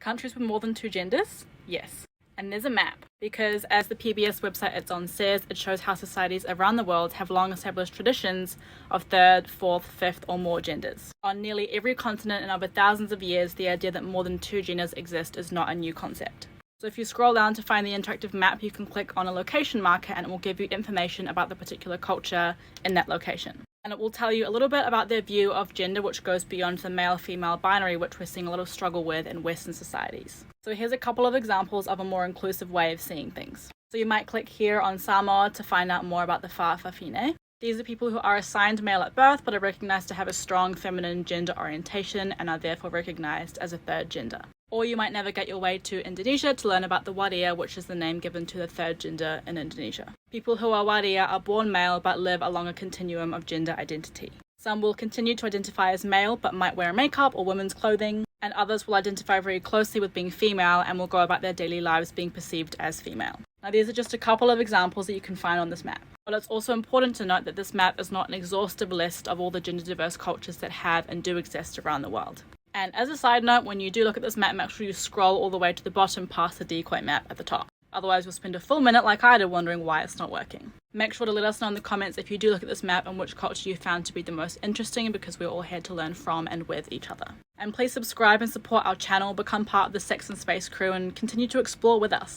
Countries with more than 2 genders? Yes. And there's a map, because as the PBS website it's on says, it shows how societies around the world have long established traditions of third, fourth, fifth, or more genders. On nearly every continent and over thousands of years, the idea that more than 2 genders exist is not a new concept. So if you scroll down to find the interactive map, you can click on a location marker and it will give you information about the particular culture in that location. And it will tell you a little bit about their view of gender, which goes beyond the male-female binary, which we're seeing a little struggle with in Western societies. So here's a couple of examples of a more inclusive way of seeing things. So you might click here on Samoa to find out more about the Fa'afafine. These are people who are assigned male at birth but are recognized to have a strong feminine gender orientation and are therefore recognized as a third gender. Or you might navigate your way to Indonesia to learn about the Waria, which is the name given to the third gender in Indonesia. People who are Waria are born male but live along a continuum of gender identity. Some will continue to identify as male but might wear makeup or women's clothing, and others will identify very closely with being female and will go about their daily lives being perceived as female. Now, these are just a couple of examples that you can find on this map. But it's also important to note that this map is not an exhaustive list of all the gender diverse cultures that have and do exist around the world. And as a side note, when you do look at this map, make sure you scroll all the way to the bottom past the decoy map at the top. Otherwise, you'll spend a full minute like I did wondering why it's not working. Make sure to let us know in the comments if you do look at this map and which culture you found to be the most interesting, because we're all here to learn from and with each other. And please subscribe and support our channel, become part of the Sex and Space crew, and continue to explore with us.